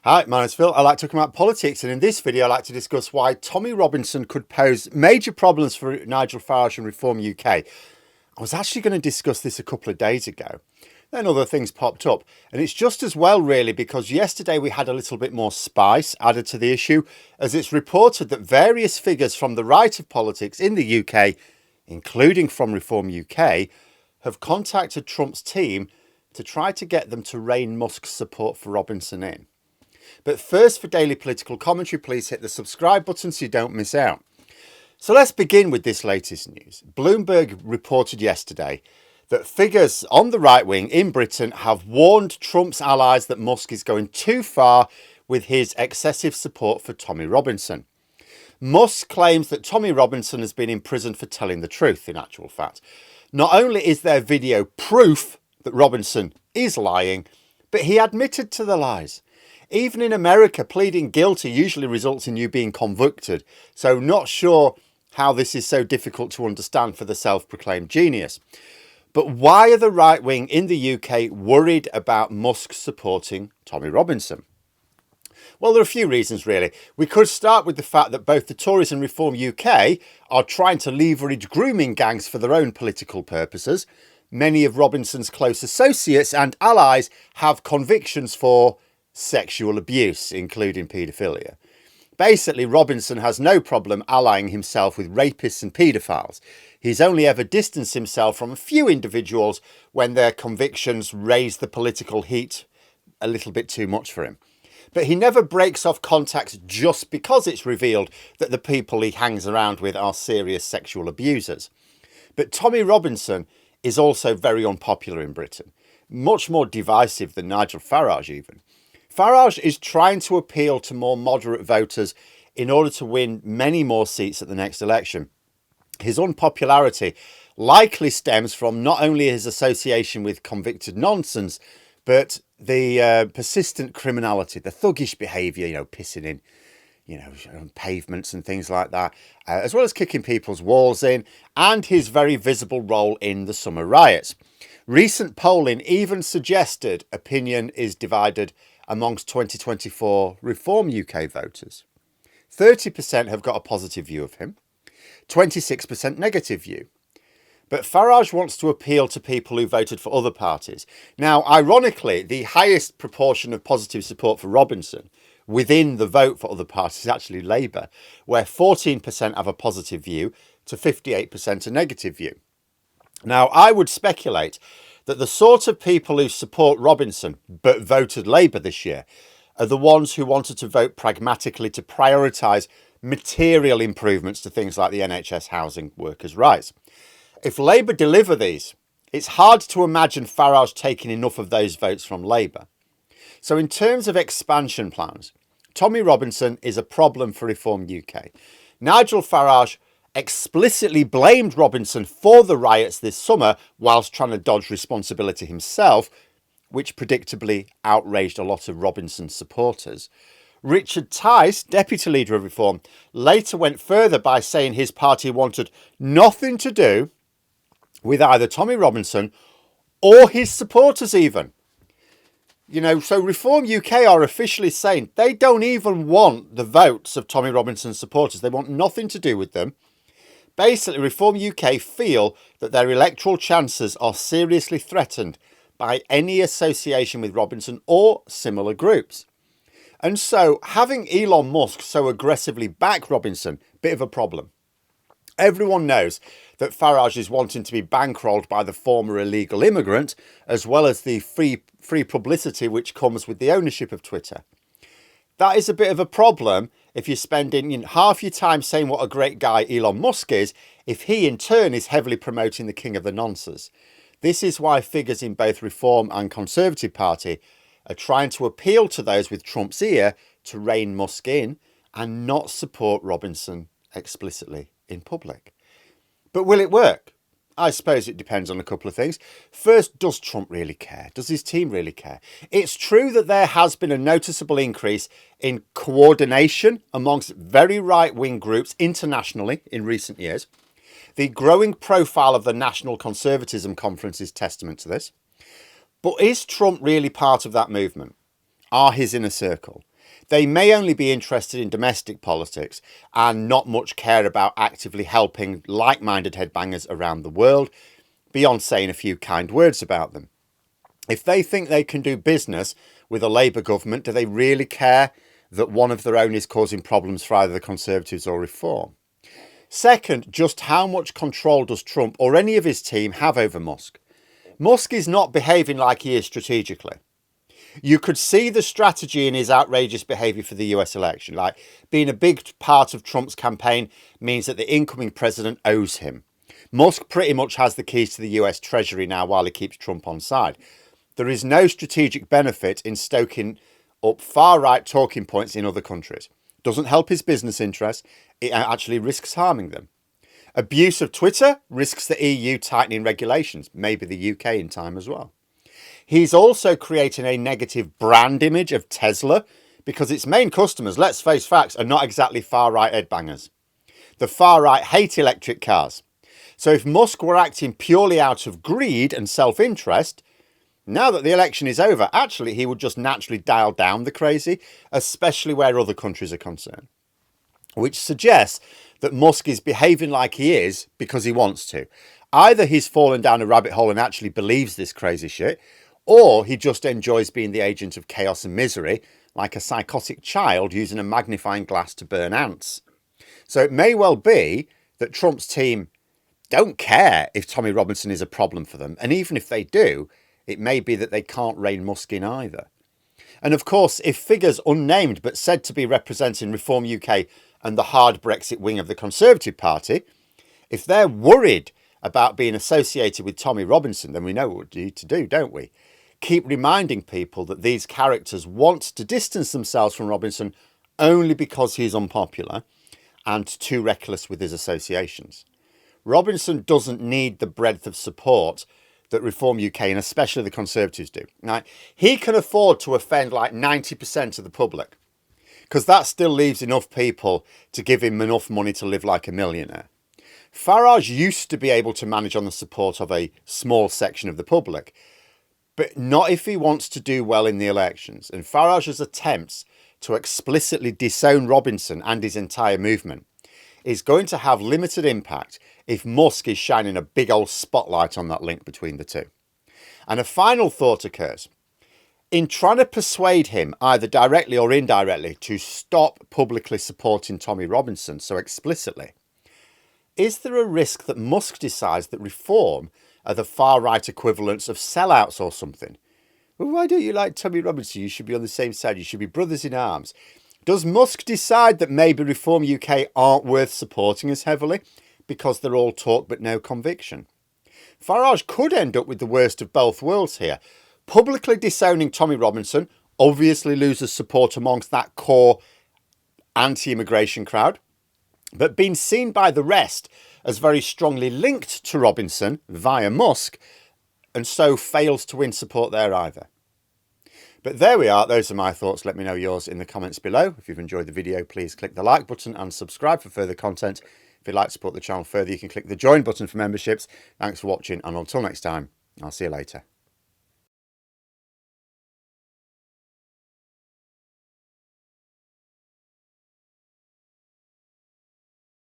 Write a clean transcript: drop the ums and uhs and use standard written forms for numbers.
Hi, my name's Phil. I like talking about politics, and in this video I like to discuss why Tommy Robinson could pose major problems for Nigel Farage and Reform UK. I was actually going to discuss this a couple of days ago. Then other things popped up, and it's just as well really, because yesterday we had a little bit more spice added to the issue, as it's reported that various figures from the right of politics in the UK, including from Reform UK, have contacted Trump's team to try to get them to rein Musk's support for Robinson in. But first, for daily political commentary, please hit the subscribe button so you don't miss out. So let's begin with this latest news. Bloomberg reported yesterday that figures on the right wing in Britain have warned Trump's allies that Musk is going too far with his excessive support for Tommy Robinson. Musk claims that Tommy Robinson has been imprisoned for telling the truth, in actual fact. Not only is there video proof that Robinson is lying, but he admitted to the lies. Even in America, pleading guilty usually results in you being convicted. So not sure how this is so difficult to understand for the self-proclaimed genius. But why are the right wing in the UK worried about Musk supporting Tommy Robinson? Well, there are a few reasons, really. We could start with the fact that both the Tories and Reform UK are trying to leverage grooming gangs for their own political purposes. Many of Robinson's close associates and allies have convictions for sexual abuse, including paedophilia. Basically, Robinson has no problem allying himself with rapists and paedophiles. He's only ever distanced himself from a few individuals when their convictions raise the political heat a little bit too much for him. But he never breaks off contacts just because it's revealed that the people he hangs around with are serious sexual abusers. But Tommy Robinson is also very unpopular in Britain, much more divisive than Nigel Farage even. Farage is trying to appeal to more moderate voters in order to win many more seats at the next election. His unpopularity likely stems from not only his association with convicted nonsense, but the persistent criminality, the thuggish behaviour, pissing in, on pavements and things like that, as well as kicking people's walls in, and his very visible role in the summer riots. Recent polling even suggested opinion is divided amongst 2024 Reform UK voters. 30% have got a positive view of him, 26% negative view. But Farage wants to appeal to people who voted for other parties. Now, ironically, the highest proportion of positive support for Robinson within the vote for other parties is actually Labour, where 14% have a positive view to 58% a negative view. Now, I would speculate that the sort of people who support Robinson but voted Labour this year are the ones who wanted to vote pragmatically to prioritise material improvements to things like the NHS housing workers' rights. If Labour deliver these, it's hard to imagine Farage taking enough of those votes from Labour. So in terms of expansion plans, Tommy Robinson is a problem for Reform UK. Nigel Farage explicitly blamed Robinson for the riots this summer whilst trying to dodge responsibility himself, which predictably outraged a lot of Robinson's supporters. Richard Tice, deputy leader of Reform, later went further by saying his party wanted nothing to do with either Tommy Robinson or his supporters even. So Reform UK are officially saying they don't even want the votes of Tommy Robinson's supporters. They want nothing to do with them. Basically, Reform UK feel that their electoral chances are seriously threatened by any association with Robinson or similar groups. And so having Elon Musk so aggressively back Robinson, bit of a problem. Everyone knows that Farage is wanting to be bankrolled by the former illegal immigrant, as well as the free publicity which comes with the ownership of Twitter. That is a bit of a problem if you're spending half your time saying what a great guy Elon Musk is, if he in turn is heavily promoting the king of the nonsense. This is why figures in both Reform and Conservative Party are trying to appeal to those with Trump's ear to rein Musk in and not support Robinson explicitly in public. But will it work? I suppose it depends on a couple of things. First, does Trump really care? Does his team really care? It's true that there has been a noticeable increase in coordination amongst very right-wing groups internationally in recent years. The growing profile of the National Conservatism Conference is testament to this. But is Trump really part of that movement? Are his inner circle? They may only be interested in domestic politics and not much care about actively helping like-minded headbangers around the world, beyond saying a few kind words about them. If they think they can do business with a Labour government, do they really care that one of their own is causing problems for either the Conservatives or Reform? Second, just how much control does Trump or any of his team have over Musk? Musk is not behaving like he is strategically. You could see the strategy in his outrageous behaviour for the US election. Like, being a big part of Trump's campaign means that the incoming president owes him. Musk pretty much has the keys to the US Treasury now while he keeps Trump on side. There is no strategic benefit in stoking up far-right talking points in other countries. Doesn't help his business interests. It actually risks harming them. Abuse of Twitter risks the EU tightening regulations, maybe the UK in time as well. He's also creating a negative brand image of Tesla because its main customers, let's face facts, are not exactly far-right headbangers. The far-right hate electric cars. So if Musk were acting purely out of greed and self-interest, now that the election is over, actually he would just naturally dial down the crazy, especially where other countries are concerned. Which suggests that Musk is behaving like he is because he wants to. Either he's fallen down a rabbit hole and actually believes this crazy shit, or he just enjoys being the agent of chaos and misery, like a psychotic child using a magnifying glass to burn ants. So it may well be that Trump's team don't care if Tommy Robinson is a problem for them, and even if they do, it may be that they can't rein Musk in either. And of course, if figures unnamed but said to be representing Reform UK and the hard Brexit wing of the Conservative Party, if they're worried about being associated with Tommy Robinson, then we know what we need to do, don't we? Keep reminding people that these characters want to distance themselves from Robinson only because he's unpopular and too reckless with his associations. Robinson doesn't need the breadth of support that Reform UK and especially the Conservatives do. Now, he can afford to offend like 90% of the public because that still leaves enough people to give him enough money to live like a millionaire. Farage used to be able to manage on the support of a small section of the public, but not if he wants to do well in the elections. And Farage's attempts to explicitly disown Robinson and his entire movement is going to have limited impact if Musk is shining a big old spotlight on that link between the two. And a final thought occurs. In trying to persuade him, either directly or indirectly, to stop publicly supporting Tommy Robinson so explicitly, is there a risk that Musk decides that Reform are the far-right equivalents of sellouts or something? Well, why don't you like Tommy Robinson? You should be on the same side. You should be brothers in arms. Does Musk decide that maybe Reform UK aren't worth supporting as heavily because they're all talk but no conviction? Farage could end up with the worst of both worlds here. Publicly disowning Tommy Robinson obviously loses support amongst that core anti-immigration crowd, but being seen by the rest as very strongly linked to Robinson via Musk, and so fails to win support there either. But there we are. Those are my thoughts. Let me know yours in the comments below. If you've enjoyed the video, please click the like button and subscribe for further content. If you'd like to support the channel further, you can click the join button for memberships. Thanks for watching, and until next time, I'll see you later.